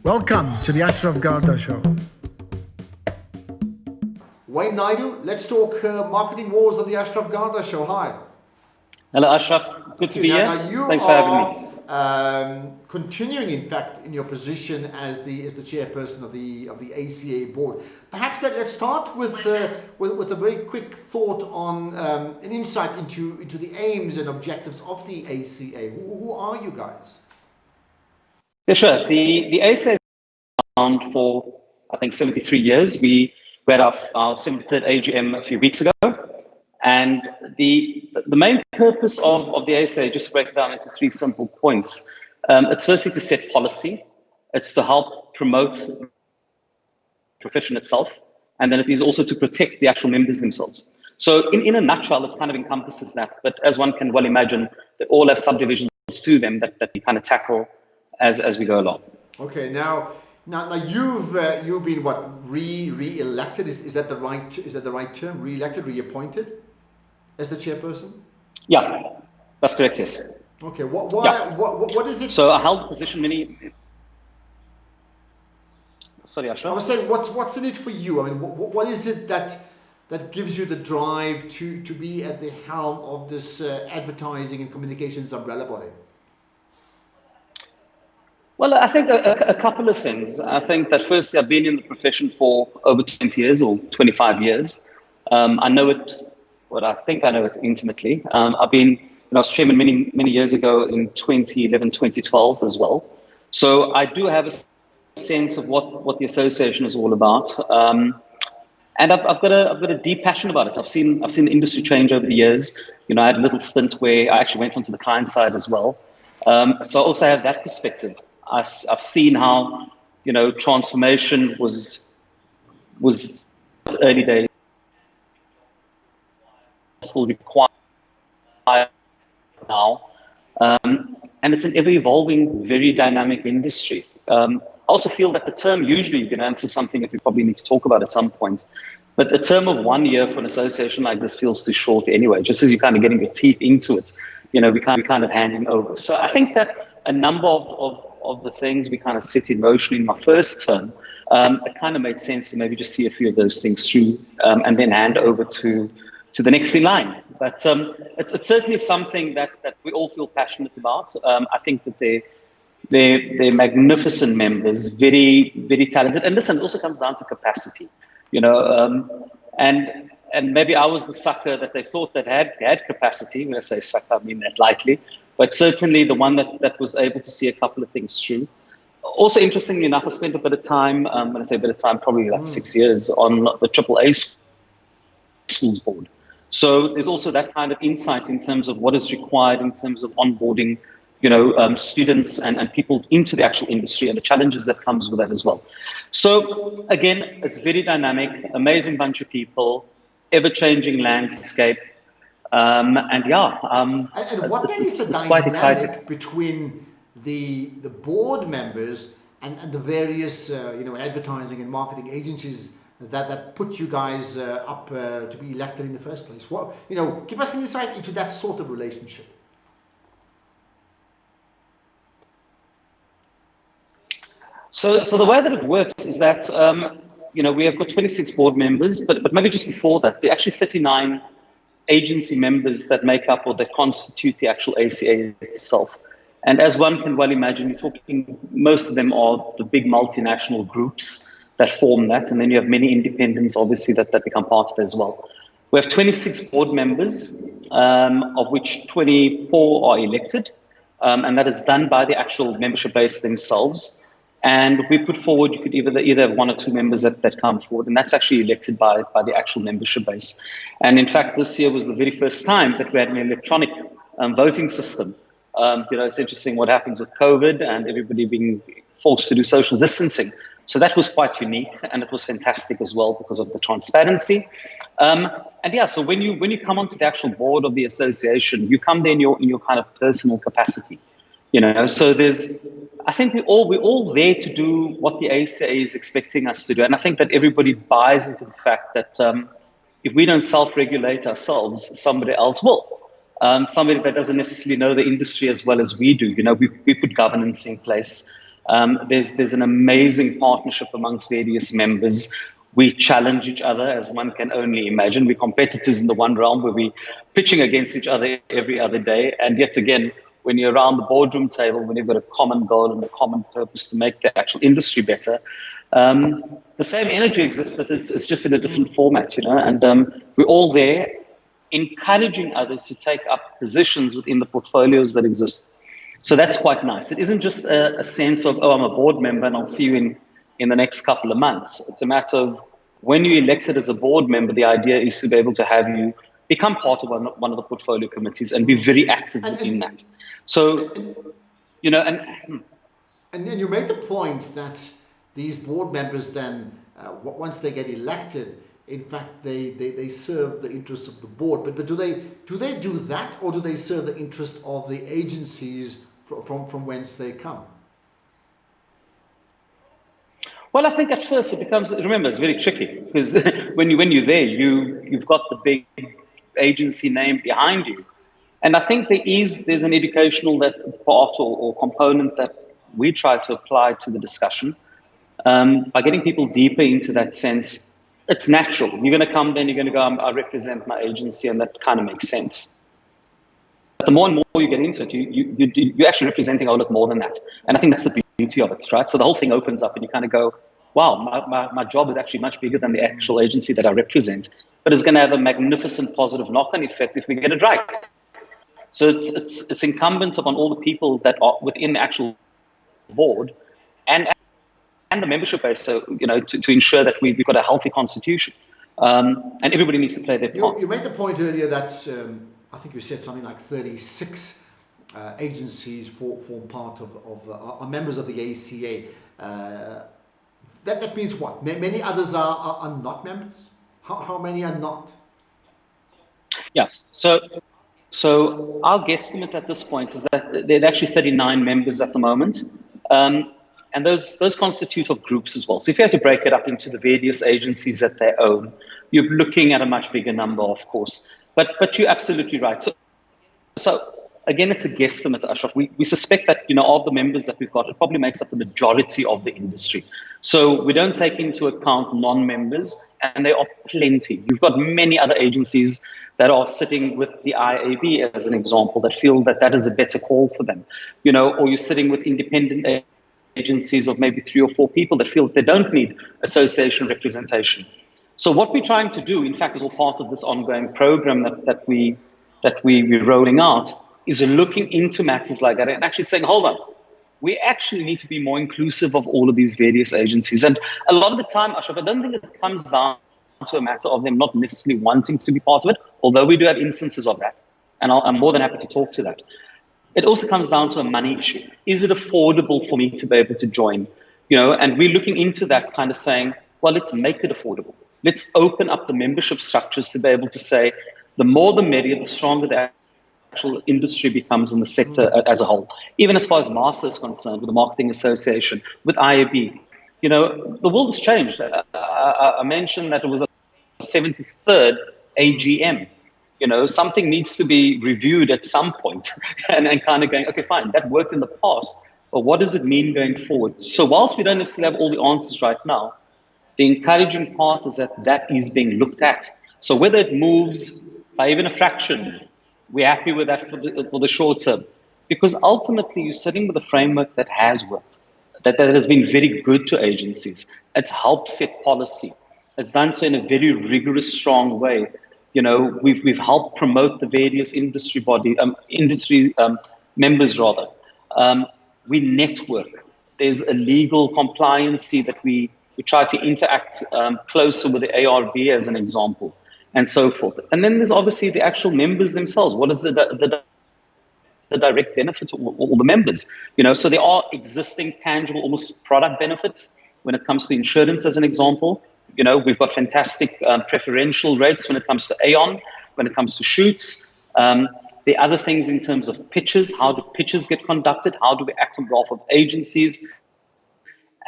Welcome to the Ashraf Garda show. Wayne Naidoo, let's talk marketing wars on the Ashraf Garda show. Hi. Hello, Ashraf. Good to be here. Thanks for having me. Continuing, in fact, in your position as the chairperson of the ACA board. Perhaps let's start with a very quick thought on an insight into the aims and objectives of the ACA. Who are you guys? Yeah, sure. The ACA has been around for, I think, 73 years. We had our 73rd AGM a few weeks ago. And the main purpose of the ACA, just to break it down into three simple points, it's firstly to set policy. It's to help promote the profession itself. And then it is also to protect the actual members themselves. So in a nutshell, it kind of encompasses that. But as one can well imagine, they all have subdivisions to them that we kind of tackle as we go along. Okay, now you've been re-elected. Is that the right term? Re-elected, reappointed as the chairperson? Yeah, that's correct. Yes. Okay. What is it? So I held the position many. Sorry, Ashraf. I was saying, what's in it for you? I mean, what is it that gives you the drive to be at the helm of this advertising and communications umbrella body? Well, I think a couple of things. I think that firstly, I've been in the profession for over 20 years or 25 years. I know it, I think I know it intimately. I've been, I was chairman many years ago in 2011, 2012 as well. So I do have a sense of what the association is all about. And I've got a deep passion about it. I've seen the industry change over the years. I had a little stint where I actually went onto the client side as well. So I also have that perspective. I've seen how, transformation was early days, still required now. And it's an ever evolving, very dynamic industry. I also feel that the term usually, this is something that we probably need to talk about at some point, but a term of 1 year for an association like this feels too short anyway, just as you're kind of getting your teeth into it, we kind of handing over. So I think that a number of the things we kind of set in motion in my first term, it kind of made sense to maybe just see a few of those things through and then hand over to the next in line. But it's certainly something that we all feel passionate about. I think that they're magnificent members, very, very talented. And listen, it also comes down to capacity, and maybe I was the sucker that they thought that had capacity. When I say sucker, I mean that lightly. But certainly the one that was able to see a couple of things through. Also, interestingly enough, I spent a bit of time, when I say a bit of time, probably like 6 years on the AAA schools board. So there's also that kind of insight in terms of what is required in terms of onboarding, students and people into the actual industry and the challenges that comes with that as well. So again, it's very dynamic, amazing bunch of people, ever-changing landscape. And what is the quite exciting between the board members and the various advertising and marketing agencies that put you guys up to be elected in the first place? Give us an insight into that sort of relationship. So the way that it works is that we have got 26 board members, but maybe just before that, there are actually 39 agency members that make up or that constitute the actual ACA itself. And as one can well imagine, you're talking, most of them are the big multinational groups that form that. And then you have many independents, obviously, that become part of it as well. We have 26 board members, of which 24 are elected. And that is done by the actual membership base themselves. And we put forward, you could either have one or two members that come forward, and that's actually elected by the actual membership base. And in fact, this year was the very first time that we had an electronic voting system. It's interesting what happens with COVID and everybody being forced to do social distancing. So that was quite unique, and it was fantastic as well because of the transparency. So when you come onto the actual board of the association, you come there in your kind of personal capacity. So I think we're all there to do what the ACA is expecting us to do. And I think that everybody buys into the fact that if we don't self-regulate ourselves, somebody else will. Somebody that doesn't necessarily know the industry as well as we do. We put governance in place. There's an amazing partnership amongst various members. We challenge each other, as one can only imagine. We're competitors in the one realm where we're pitching against each other every other day. And yet again, when you're around the boardroom table, when you've got a common goal and a common purpose to make the actual industry better, the same energy exists, but it's just in a different format, and we're all there encouraging others to take up positions within the portfolios that exist. So that's quite nice. It isn't just a sense of, oh, I'm a board member and I'll see you in the next couple of months. It's a matter of when you're elected as a board member, the idea is to be able to have you become part of one of the portfolio committees and be very active in that. So, and you made the point that these board members then, once they get elected, in fact, they serve the interests of the board. But do they do that, or do they serve the interest of the agencies from whence they come? Well, I think at first it becomes, remember, it's very tricky because when you're there, you've got the big agency name behind you. And I think there's an educational part or component that we try to apply to the discussion by getting people deeper into that sense. It's natural. You're going to come then, you're going to go, I represent my agency, and that kind of makes sense. But the more and more you get into it, you're actually representing a lot more than that. And I think that's the beauty of it, right? So the whole thing opens up and you kind of go, wow, my job is actually much bigger than the actual agency that I represent. But it's going to have a magnificent positive knock-on effect if we get it right. So it's incumbent upon all the people that are within the actual board and the membership base, so to ensure that we've got a healthy constitution, and everybody needs to play their part. You made the point earlier that I think you said something like 36 agencies form part of are members of the ACA. That means what? Many others are not members. How many are not? Yes. So our guesstimate at this point is that there are actually 39 members at the moment. And those constitute of groups as well. So if you have to break it up into the various agencies that they own, you're looking at a much bigger number, of course. But you're absolutely right. So again, it's a guesstimate, Ashraf. We suspect that, of the members that we've got, it probably makes up the majority of the industry. So we don't take into account non-members, and there are plenty. You've got many other agencies that are sitting with the IAB, as an example, that feel that is a better call for them. Or you're sitting with independent agencies of maybe 3 or 4 people that feel that they don't need association representation. So what we're trying to do, in fact, is all part of this ongoing program that we're rolling out, is looking into matters like that and actually saying, hold on, we actually need to be more inclusive of all of these various agencies. And a lot of the time, Ashraf, I don't think it comes down to a matter of them not necessarily wanting to be part of it, although we do have instances of that. And I'm more than happy to talk to that. It also comes down to a money issue. Is it affordable for me to be able to join? And we're looking into that, kind of saying, well, let's make it affordable. Let's open up the membership structures to be able to say, the more the merrier, the stronger the actual industry becomes in the sector as a whole. Even as far as MASA is concerned, with the Marketing Association, with IAB, the world has changed. I mentioned that it was a 73rd AGM. Something needs to be reviewed at some point and kind of going, okay, fine, that worked in the past, but what does it mean going forward? So whilst we don't necessarily have all the answers right now, the encouraging part is that is being looked at. So whether it moves by even a fraction, we're happy with that for the short term, because ultimately you're sitting with a framework that has worked, that has been very good to agencies. It's helped set policy. It's done so in a very rigorous, strong way. We've helped promote the various industry members rather. We network. There's a legal compliancy that we try to interact closer with the ARB as an example, and so forth. And then there's obviously the actual members themselves. What is the direct benefit of all the members? So there are existing tangible, almost product benefits when it comes to insurance, as an example. We've got fantastic preferential rates when it comes to Aon, when it comes to shoots. The other things in terms of pitches, how do pitches get conducted? How do we act on behalf of agencies?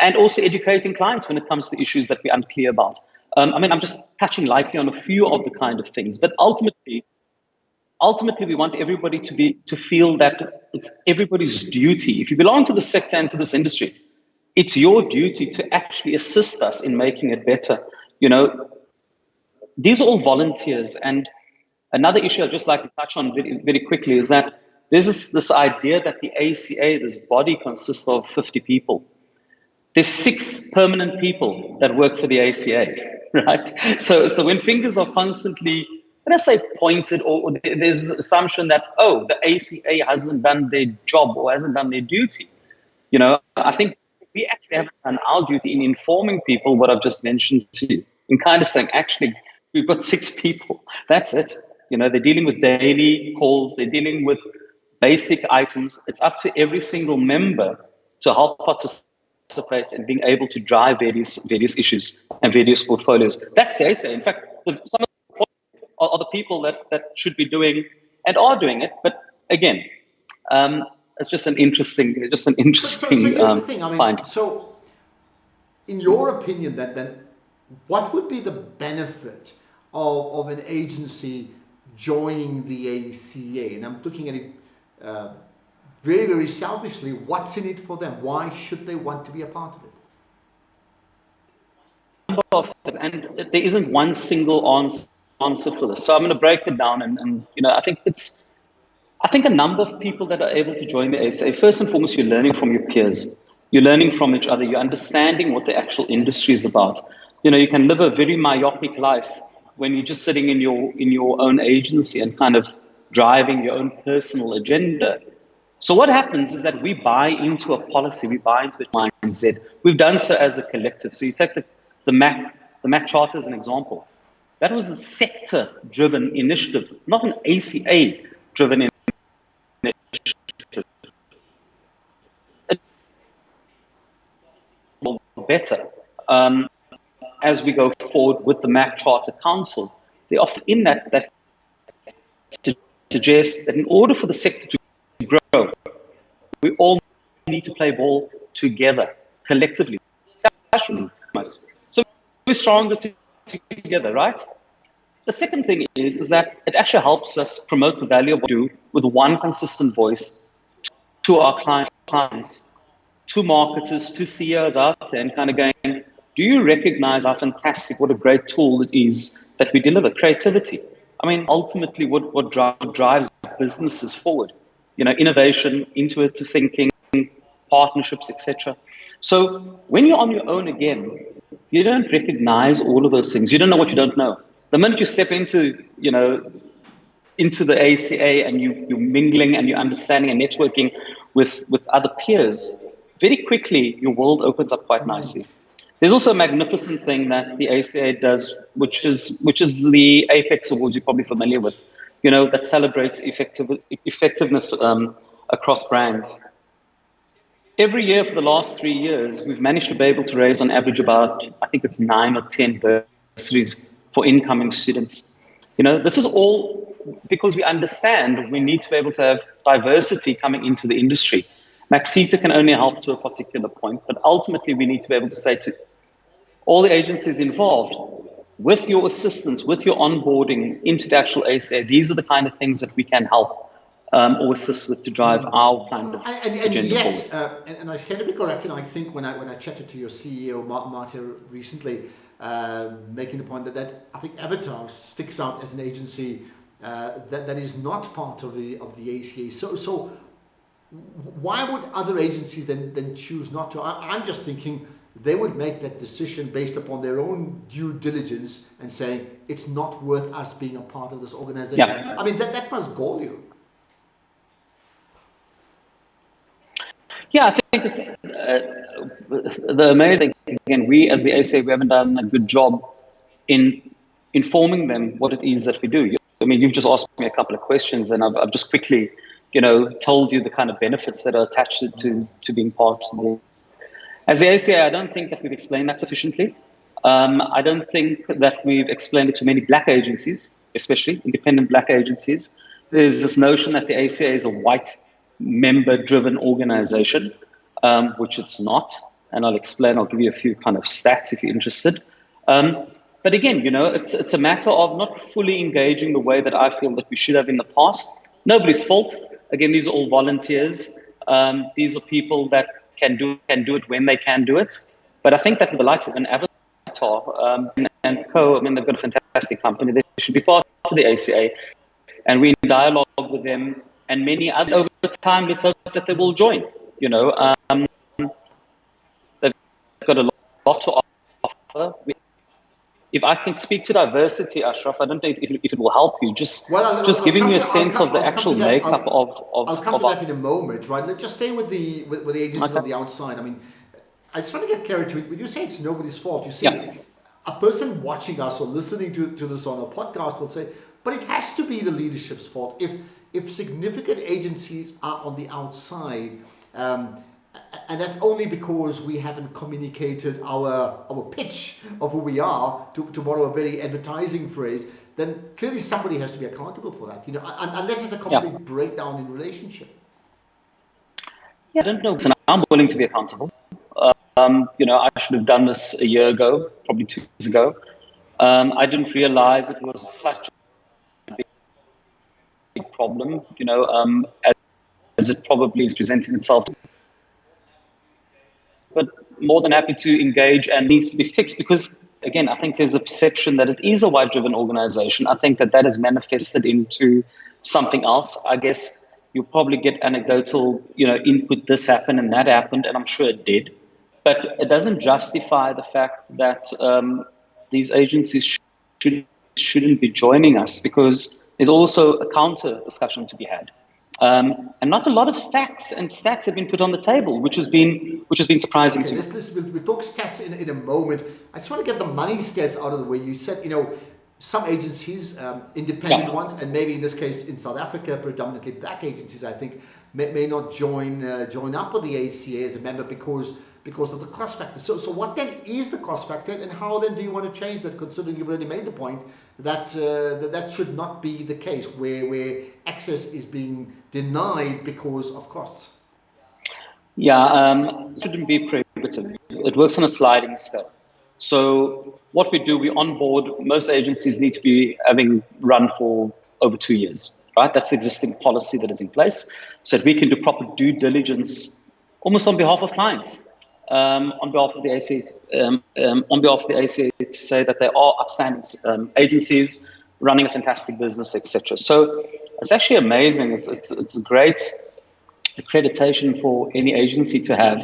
And also educating clients when it comes to issues that we're unclear about. I'm just touching lightly on a few of the kind of things, but ultimately we want everybody to feel that it's everybody's duty. If you belong to the sector and to this industry, it's your duty to actually assist us in making it better. You know, these are all volunteers. And another issue I'd just like to touch on very, very quickly is that there's this idea that the ACA, this body, consists of 50 people. There's 6 permanent people that work for the ACA, right? So when fingers are constantly, when I say pointed, or there's an assumption that, oh, the ACA hasn't done their job or hasn't done their duty. You know, I think we actually haven't done our duty in informing people what I've just mentioned to you, in kind of saying, actually, we've got 6 people. That's it. You know, they're dealing with daily calls. They're dealing with basic items. It's up to every single member to help participate and being able to drive various issues and various portfolios. That's the ACA. In fact, some of the are the people that should be doing and are doing it. But again, it's just an interesting So here's the thing. I mean, find. so in your opinion, then what would be the benefit of an agency joining the ACA? And I'm looking at it very, very selfishly. What's in it for them? Why should they want to be a part of it? And there isn't one single answer for this. So I'm going to break it down. And you know, I think a number of people that are able to join the ACA, first and foremost, you're learning from your peers. You're learning from each other. You're understanding what the actual industry is about. You know, you can live a very myopic life when you're just sitting in your own agency and kind of driving your own personal agenda. So what happens is that we buy into a policy, we buy into a mindset. We've done so as a collective. So you take the MAC Charter as an example. That was a sector-driven initiative, not an ACA-driven initiative. Better. As we go forward with the MAC Charter Council, they often in that suggest that in order for the sector to grow, we all need to play ball together, collectively. So we're stronger together, right? The second thing is that it actually helps us promote the value of what we do with one consistent voice to our clients, to marketers, to CEOs out there, and kind of going, do you recognize how fantastic, what a great tool it is that we deliver? Creativity. I mean, ultimately, what drives businesses forward? You know, innovation, intuitive thinking, partnerships, etc. So when you're on your own again, you don't recognize all of those things. You don't know what you don't know. The minute you step into the ACA and you're mingling and you're understanding and networking with other peers, very quickly your world opens up quite nicely. There's also a magnificent thing that the ACA does, which is the Apex Awards you're probably familiar with, you know, that celebrates effectiveness across brands. Every year for the last 3 years, we've managed to be able to raise on average about, I think it's 9 or 10 bursaries for incoming students. You know, this is all because we understand we need to be able to have diversity coming into the industry. Maxita can only help to a particular point, but ultimately we need to be able to say to all the agencies involved, with your assistance, with your onboarding into the actual ACA, these are the kind of things that we can help or assist with to drive our kind of agenda forward. And I stand to be corrected. I think when I chatted to your CEO, Marta, recently, making the point that I think Avatar sticks out as an agency that is not part of the ACA. So why would other agencies then choose not to? I'm just thinking they would make that decision based upon their own due diligence and saying it's not worth us being a part of this organization. Yeah. I mean, that must gall you. Yeah, I think it's the amazing thing. Again, we as the ACA, we haven't done a good job in informing them what it is that we do. I mean, you've just asked me a couple of questions, and I've just quickly, told you the kind of benefits that are attached to being part of it. As the ACA, I don't think that we've explained that sufficiently. I don't think that we've explained it to many black agencies, especially independent black agencies. There's this notion that the ACA is a white member-driven organization, which it's not. And I'll explain, I'll give you a few kind of stats if you're interested. But again, it's a matter of not fully engaging the way that I feel that we should have in the past. Nobody's fault. Again, these are all volunteers. These are people that can do it when they can do it. But I think that with the likes of an Avatar and Co, I mean, they've got a fantastic company. They should be part of the ACA, and we're in dialogue with them and many other. Over time, let's hope that they will join. You know, they've got a lot to offer. If I can speak to diversity, Ashraf, I don't know if it will help you. Just giving you a sense of the actual makeup of. I'll come to that in a moment, right? Let's just stay with the agencies on the outside. I mean, I just want to get clarity. When you say it's nobody's fault, you see, a person watching us or listening to this on a podcast will say, but it has to be the leadership's fault. If significant agencies are on the outside, and that's only because we haven't communicated our pitch of who we are, to borrow a very advertising phrase, then clearly somebody has to be accountable for that, you know, unless it's a complete breakdown in relationship. Yeah, I don't know. I'm willing to be accountable. You know, I should have done this a year ago, probably 2 years ago. I didn't realize it was such a big problem, you know, as it probably is presenting itself. But more than happy to engage and needs to be fixed because, again, I think there's a perception that it is a white-driven organization. I think that has manifested into something else. I guess you'll probably get anecdotal, you know, input, this happened and that happened, and I'm sure it did. But it doesn't justify the fact that these agencies shouldn't be joining us, because there's also a counter discussion to be had. And not a lot of facts and stats have been put on the table, which has been surprising to me. We'll talk stats in a moment. I just want to get the money stats out of the way. You said, you know, some agencies, independent ones, and maybe in this case in South Africa, predominantly black agencies, I think, may not join up with the ACA as a member because of the cost factor. So what then is the cost factor, and how then do you want to change that, considering you've already made the point that that should not be the case, where access is being denied because of costs? Yeah, it shouldn't be prohibitive. It works on a sliding scale. So what we do, we onboard, most agencies need to be having run for over 2 years, right? That's the existing policy that is in place, so that we can do proper due diligence almost on behalf of clients. On behalf of the ACA, to say that they are upstanding agencies running a fantastic business, etc. So it's actually amazing. It's a great accreditation for any agency to have,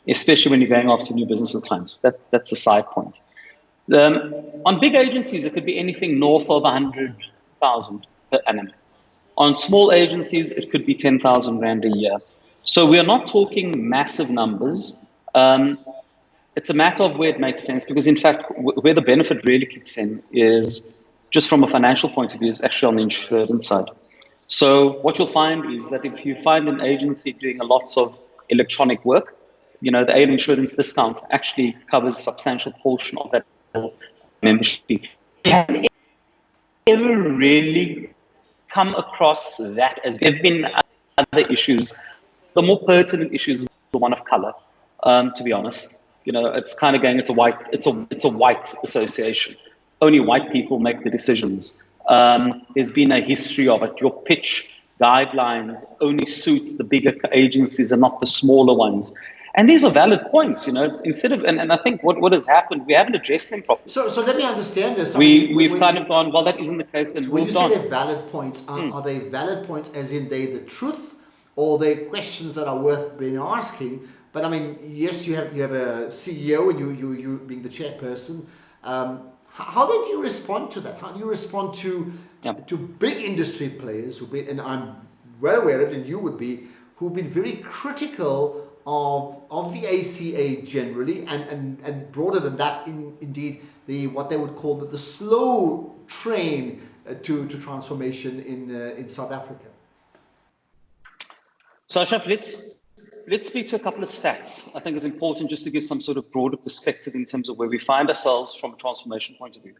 especially when you're going after new business with clients. That's a side point. On big agencies, it could be anything north of 100,000 per annum. On small agencies, it could be 10,000 Rand a year. So we are not talking massive numbers. It's a matter of where it makes sense, because in fact, where the benefit really kicks in is just from a financial point of view, is actually on the insurance side. So what you'll find is that if you find an agency doing a lot of electronic work, you know, the aid insurance discount actually covers a substantial portion of that membership. We haven't ever really come across that, as there have been other issues. The more pertinent issues is the one of color. To be honest, you know, it's kind of going, it's a white association. Only white people make the decisions. There's been a history of it. Your pitch guidelines only suits the bigger agencies and not the smaller ones. And these are valid points, you know, instead of, and I think what has happened, we haven't addressed them properly. So let me understand this. We've kind of gone, well, that isn't the case, and when moved you say on. they're valid points, are they valid points as in they the truth, or they questions that are worth being asking? But I mean, yes, you have a CEO, and you being the chairperson. How then do you respond to that? How do you respond to big industry players and I'm well aware of it, and you would be, who've been very critical of the ACA generally, and broader than that, indeed what they would call the slow train to transformation in South Africa? So Ashraf, let's speak to a couple of stats. I think it's important just to give some sort of broader perspective in terms of where we find ourselves from a transformation point of view.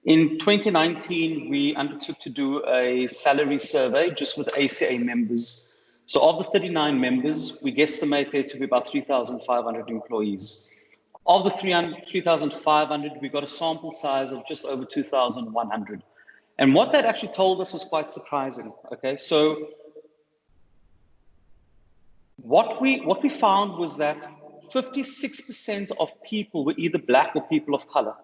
In 2019, we undertook to do a salary survey just with ACA members. So of the 39 members, we guesstimate there to be about 3,500 employees. Of the 3,500, we got a sample size of just over 2,100. And what that actually told us was quite surprising. Okay, so what we found was that 56% of people were either Black or people of color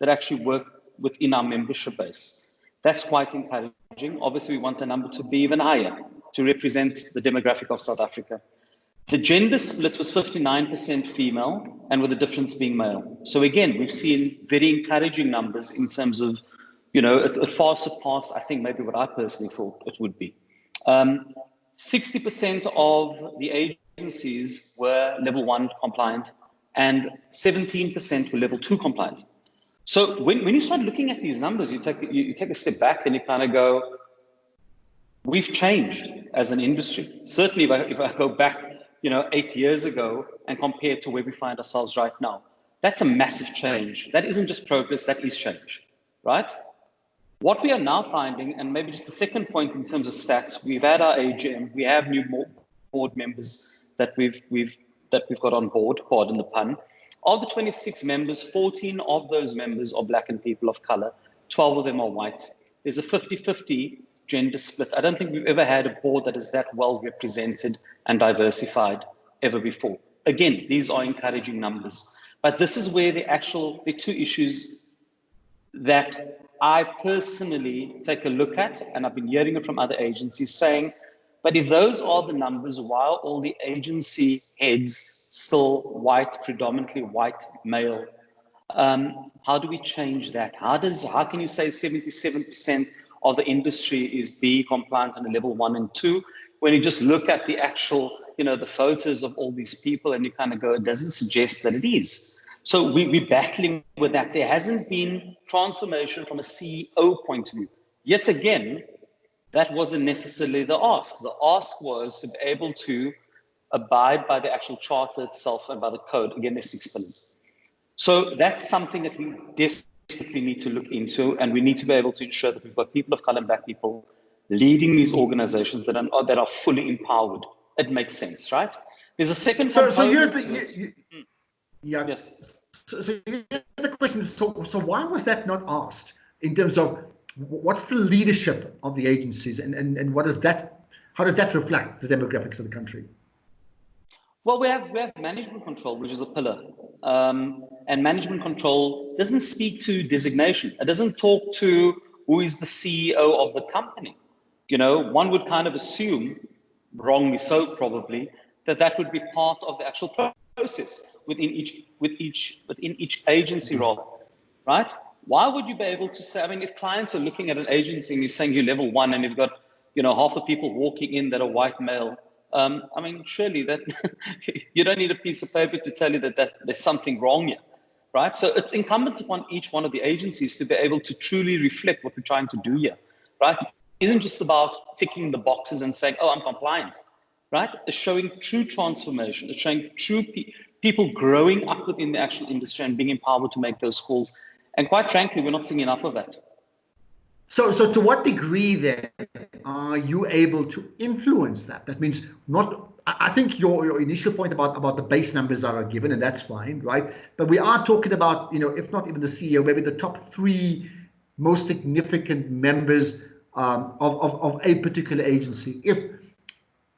that actually work within our membership base. That's quite encouraging. Obviously, we want the number to be even higher to represent the demographic of South Africa. The gender split was 59% female, and with the difference being male. So again, we've seen very encouraging numbers in terms of, it far surpassed, I think, maybe what I personally thought it would be. 60% of the agencies were level 1 compliant and 17% were level 2 compliant. So when you start looking at these numbers, you take a step back and you kind of go, we've changed as an industry. Certainly if I go back 8 years ago and compare to where we find ourselves right now, that's a massive change. That isn't just progress, that is change, right? What we are now finding, and maybe just the second point in terms of stats, we've had our AGM, we have new board members that we've got on board, pardon the pun. Of the 26 members, 14 of those members are Black and people of color, 12 of them are white. There's a 50-50 gender split. I don't think we've ever had a board that is that well represented and diversified ever before. Again, these are encouraging numbers, but this is where the two issues that I personally take a look at, and I've been hearing it from other agencies saying, but if those are the numbers, why are all the agency heads still white, predominantly white male? How do we change that? How can you say 77% of the industry is B compliant on a level 1 and 2 when you just look at the actual, the photos of all these people and you kind of go, it doesn't suggest that it is. So we're battling with that. There hasn't been transformation from a CEO point of view. Yet again, that wasn't necessarily the ask. The ask was to be able to abide by the actual charter itself and by the code. Again, there's 6 pillars. So that's something that we desperately need to look into, and we need to be able to ensure that we've got people of color and Black people leading these organizations that are fully empowered. It makes sense, right? There's a second component. Yeah. Yes. So here's the question. So why was that not asked in terms of what's the leadership of the agencies and how does that reflect the demographics of the country? Well, we have management control, which is a pillar. And management control doesn't speak to designation. It doesn't talk to who is the CEO of the company. One would kind of assume, wrongly so probably, that would be part of the actual process within each agency role, right? Why would you be able to say, if clients are looking at an agency and you're saying you're level 1 and you've got, half the people walking in that are white male, surely that you don't need a piece of paper to tell you that there's something wrong here, right? So it's incumbent upon each one of the agencies to be able to truly reflect what we're trying to do here, right? It isn't just about ticking the boxes and saying, oh, I'm compliant, right? It's showing true transformation. It's showing true people growing up within the actual industry and being empowered to make those calls. And quite frankly, we're not seeing enough of that. So to what degree then are you able to influence that? That means I think your initial point about the base numbers are given, and that's fine, right? But we are talking about, if not even the CEO, maybe the top 3 most significant members of a particular agency.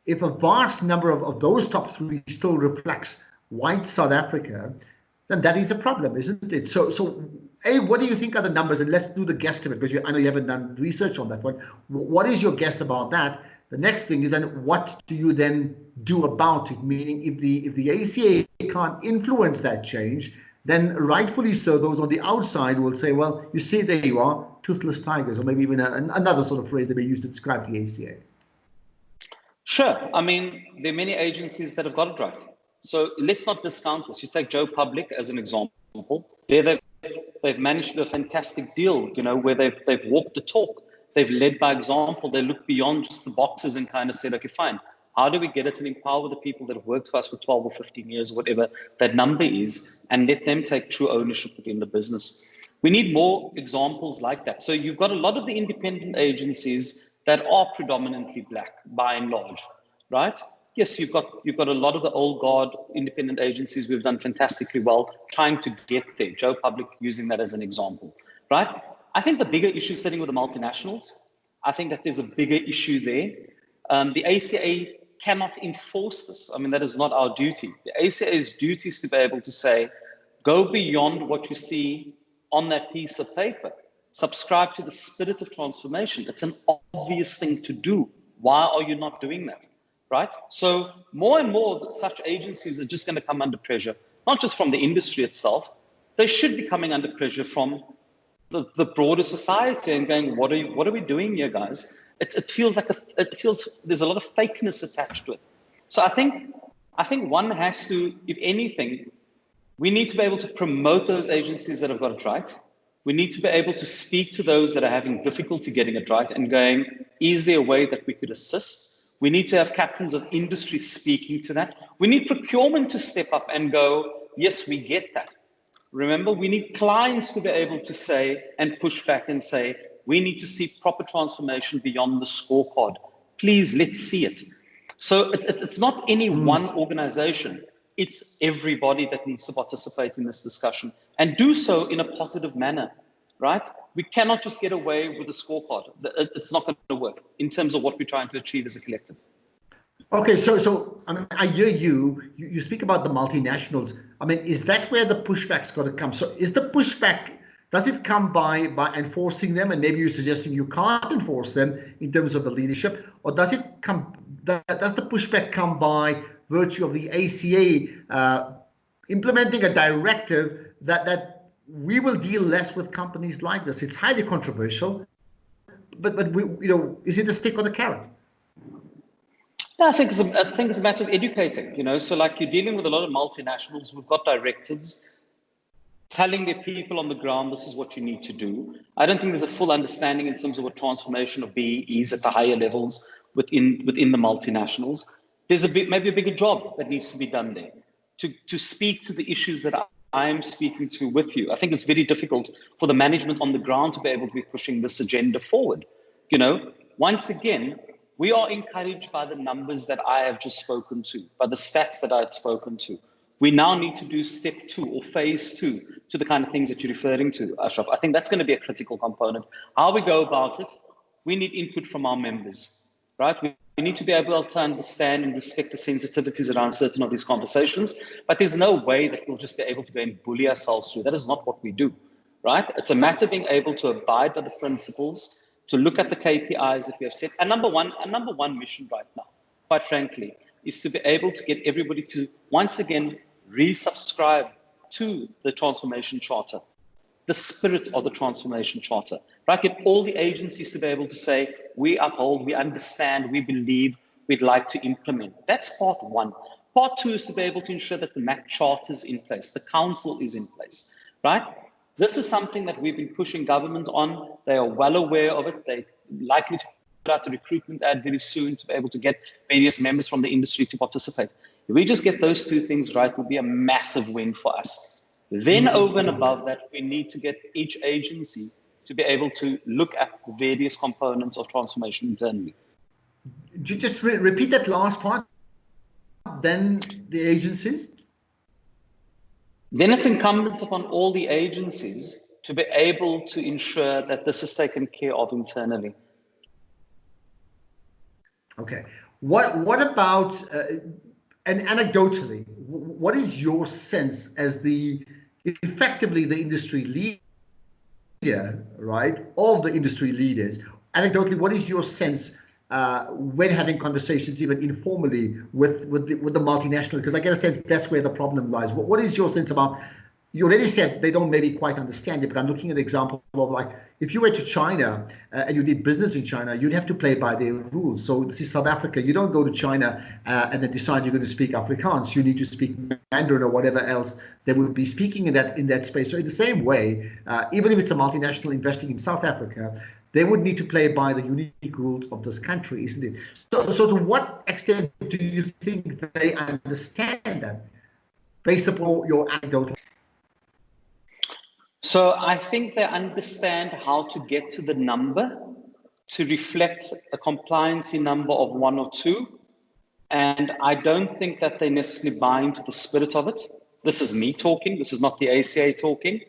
If a vast number of those top 3 still reflects white South Africa, then that is a problem, isn't it? So what do you think are the numbers? And let's do the guesstimate, because I know you haven't done research on that one. What is your guess about that? The next thing is then what do you then do about it? Meaning if the ACA can't influence that change, then rightfully so, those on the outside will say, well, you see, there you are, toothless tigers, or maybe even another sort of phrase that they use to describe the ACA. Sure. There are many agencies that have got it right. So let's not discount this. You take Joe Public as an example. They've managed a fantastic deal, where they've walked the talk. They've led by example. They look beyond just the boxes and kind of said, okay, fine. How do we get it and empower the people that have worked for us for 12 or 15 years, whatever that number is, and let them take true ownership within the business? We need more examples like that. So you've got a lot of the independent agencies that are predominantly Black by and large, right? Yes, you've got a lot of the old guard independent agencies who've done fantastically well trying to get there. Joe Public using that as an example, right? I think the bigger issue is sitting with the multinationals. I think that there's a bigger issue there. The ACA cannot enforce this. I mean, that is not our duty. The ACA's duty is to be able to say, go beyond what you see on that piece of paper. Subscribe to the spirit of transformation. It's an obvious thing to do. Why are you not doing that? Right? So more and more such agencies are just going to come under pressure, not just from the industry itself. They should be coming under pressure from the broader society and going, what are we doing here, guys? It feels like there's a lot of fakeness attached to it. So I think one has to, if anything, we need to be able to promote those agencies that have got it right. We need to be able to speak to those that are having difficulty getting it right and going, is there a way that we could assist? We need to have captains of industry speaking to that. We need procurement to step up and go, yes, we get that. Remember, we need clients to be able to say and push back and say, we need to see proper transformation beyond the scorecard. Please, let's see it. So it's not any one organization. It's everybody that needs to participate in this discussion and do so in a positive manner, right? We cannot just get away with a scorecard. It's not going to work in terms of what we're trying to achieve as a collective. Okay, so I mean, I hear you speak about the multinationals. I mean, is that where the pushback's got to come? So is the pushback, does it come by enforcing them? And maybe you're suggesting you can't enforce them in terms of the leadership, or does the pushback come by virtue of the ACA implementing a directive that we will deal less with companies like this? It's highly controversial, but we, is it a stick or the carrot? Yeah, I think it's a matter of educating, so like you're dealing with a lot of multinationals who've got directives telling their people on the ground, this is what you need to do. I don't think there's a full understanding in terms of what transformation of BE is at the higher levels within the multinationals. There's maybe a bigger job that needs to be done there to speak to the issues that I'm speaking to with you. I think it's very difficult for the management on the ground to be able to be pushing this agenda forward. Once again, we are encouraged by the numbers that I have just spoken to, by the stats that I had spoken to. We now need to do step 2 or phase 2 to the kind of things that you're referring to, Ashraf. I think that's going to be a critical component. How we go about it, we need input from our members, right? We need to be able to understand and respect the sensitivities around certain of these conversations, but there's no way that we'll just be able to go and bully ourselves through. That is not what we do, right? It's a matter of being able to abide by the principles, to look at the KPIs that we have set. And number one mission right now, quite frankly, is to be able to get everybody to once again resubscribe to the transformation charter, the spirit of the transformation charter, right? Get all the agencies to be able to say, we uphold, we understand, we believe, we'd like to implement. That's part 1. Part 2 is to be able to ensure that the MAC charter is in place, the council is in place, right? This is something that we've been pushing government on. They are well aware of it. They're likely to put out a recruitment ad very soon to be able to get various members from the industry to participate. If we just get those 2 things right, it will be a massive win for us. Then over and above that, we need to get each agency to be able to look at the various components of transformation internally. Just repeat that last part, then the agencies? Then it's incumbent upon all the agencies to be able to ensure that this is taken care of internally. Okay. What about, and anecdotally, what is your sense as effectively the industry leader, right? All the industry leaders. Anecdotally, what is your sense when having conversations, even informally, with the multinational? Because I get a sense that's where the problem lies. What is your sense about? You already said they don't maybe quite understand it, but I'm looking at an example of, like, if you went to China and you did business in China, you'd have to play by their rules. So this is South Africa. You don't go to China and then decide you're going to speak Afrikaans. You need to speak Mandarin or whatever else they would be speaking in that space. So in the same way, even if it's a multinational investing in South Africa, they would need to play by the unique rules of this country, isn't it? So to what extent do you think they understand that, based upon your anecdote? So I think they understand how to get to the number to reflect a compliancy number of 1 or 2. And I don't think that they necessarily buy into the spirit of it. This is me talking. This is not the ACA talking.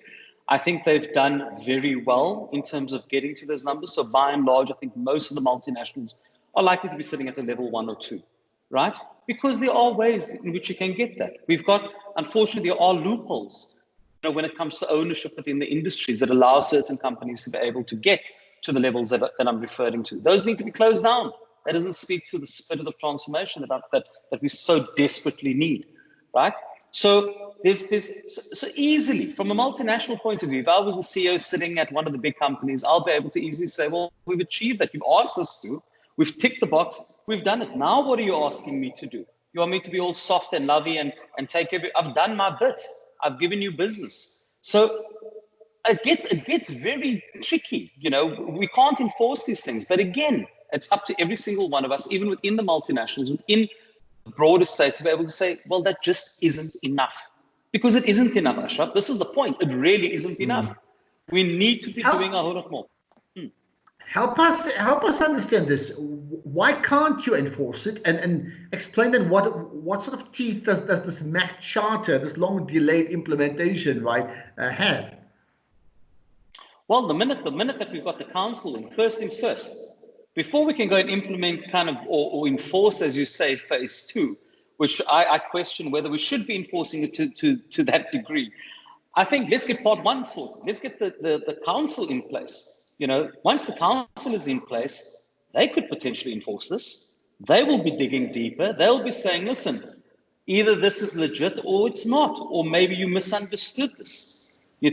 I think they've done very well in terms of getting to those numbers. So by and large, I think most of the multinationals are likely to be sitting at a level 1 or 2. right? Because there are ways in which you can get that. We've got, unfortunately, there are loopholes, when it comes to ownership within the industries that allow certain companies to be able to get to the levels that I'm referring to. Those need to be closed down. That doesn't speak to the spirit of transformation that we so desperately need, right? So so easily, from a multinational point of view, if I was the CEO sitting at one of the big companies, I'll be able to easily say, well, we've achieved that. You've asked us to. We've ticked the box. We've done it. Now, what are you asking me to do? You want me to be all soft and lovey and take I've done my bit. I've given you business. So it gets very tricky. We can't enforce these things. But again, it's up to every single one of us, even within the multinationals, within the broader state, to be able to say, well, that just isn't enough. Because it isn't enough, Ashraf. This is the point. It really isn't enough. We need to be doing a whole lot more. Help us understand this. Why can't you enforce it? And explain then what sort of teeth does this MAC charter, this long delayed implementation, right, have? Well, the minute that we've got the council in, first things first, before we can go and implement kind of or enforce, as you say, phase 2, which I question whether we should be enforcing it to that degree. I think let's get part 1 sorted. Let's get the council in place. Once the council is in place, they could potentially enforce this. They will be digging deeper. They'll be saying, listen, either this is legit or it's not, or maybe you misunderstood this. I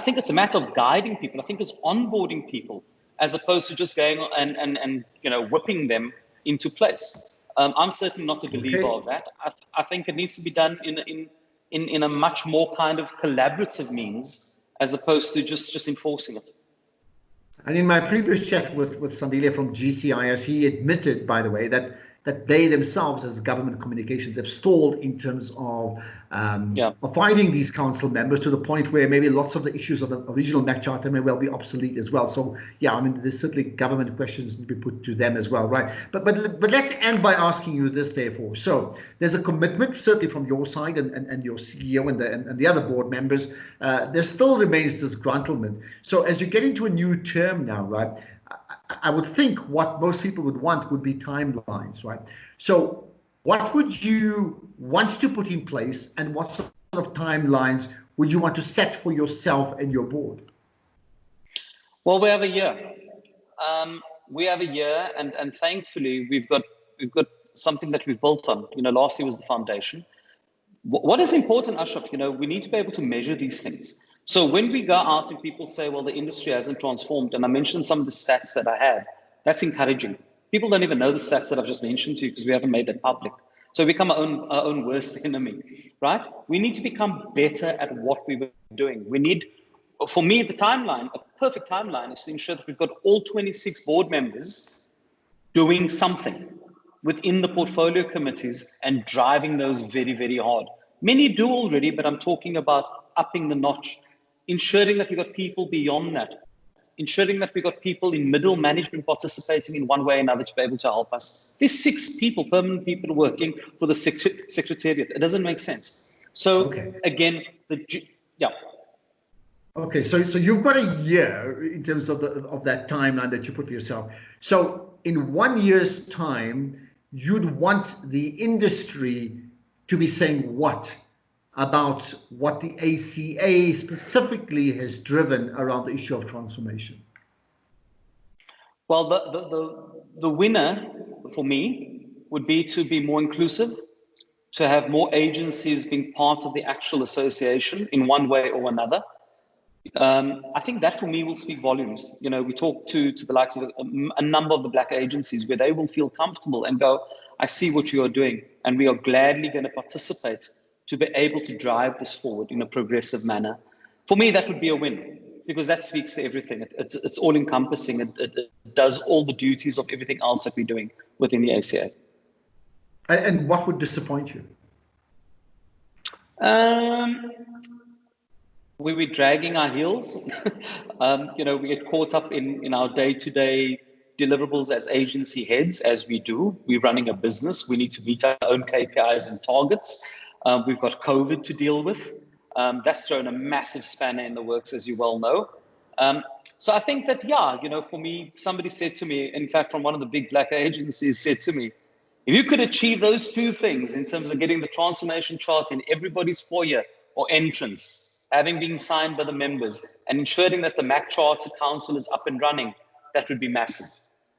think it's a matter of guiding people. I think it's onboarding people as opposed to just going and whipping them into place. I'm certainly not a believer of that. I think it needs to be done in a much more kind of collaborative means as opposed to just enforcing it. And in my previous chat with Sandile from GCIS, he admitted, by the way, that they themselves, as government communications, have stalled in terms of finding these council members, to the point where maybe lots of the issues of the original MAC charter may well be obsolete as well. So yeah, I mean, there's certainly government questions to be put to them as well, right? But let's end by asking you this, therefore. So there's a commitment, certainly from your side and your CEO and the other board members. There still remains disgruntlement. So as you get into a new term now, right, I would think what most people would want would be timelines, right? So what would you want to put in place, and what sort of timelines would you want to set for yourself and your board? Well, we have a year. And thankfully we've got something that we've built on. Last year was the foundation. What is important, Ashraf, we need to be able to measure these things. So when we go out and people say, well, the industry hasn't transformed, and I mentioned some of the stats that I had, that's encouraging. People don't even know the stats that I've just mentioned to you because we haven't made that public. So we become our own worst enemy, right? We need to become better at what we were doing. For me, the timeline, a perfect timeline, is to ensure that we've got all 26 board members doing something within the portfolio committees and driving those very, very hard. Many do already, but I'm talking about upping the notch, ensuring that we've got people beyond that, ensuring that we've got people in middle management participating in one way or another to be able to help us. There's 6 people, permanent people working for the secretariat. It doesn't make sense. So again, Okay, so you've got a year in terms of that timeline that you put for yourself. So in 1 year's time, you'd want the industry to be saying what about what the ACA specifically has driven around the issue of transformation? Well, the winner for me would be to be more inclusive, to have more agencies being part of the actual association in one way or another. I think that for me will speak volumes. We talk to the likes of a number of the black agencies where they will feel comfortable and go, I see what you are doing, and we are gladly going to participate to be able to drive this forward in a progressive manner. For me, that would be a win, because that speaks to everything. It's all encompassing. It does all the duties of everything else that we're doing within the ACA. And what would disappoint you? We were dragging our heels. We get caught up in our day-to-day deliverables as agency heads, as we do. We're running a business. We need to meet our own KPIs and targets. We've got COVID to deal with. That's thrown a massive spanner in the works, as you well know. So I think that, for me, somebody said to me, in fact, from one of the big black agencies said to me, If you could achieve those two things in terms of getting the transformation chart in everybody's foyer or entrance, having been signed by the members, and ensuring that the MAC Charter Council is up and running, that would be massive.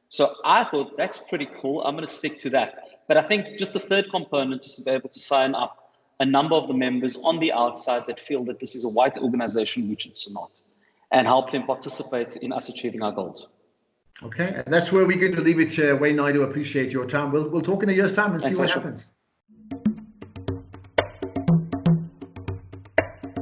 So I thought that's pretty cool. I'm going to stick to that. But I think just the third component is to be able to sign up a number of the members on the outside that feel that this is a white organization, which it's not, and help them participate in us achieving our goals. Okay, and that's where we're going to leave it. Wayne Naidoo, appreciate your time. We'll talk in a year's time and see what happens.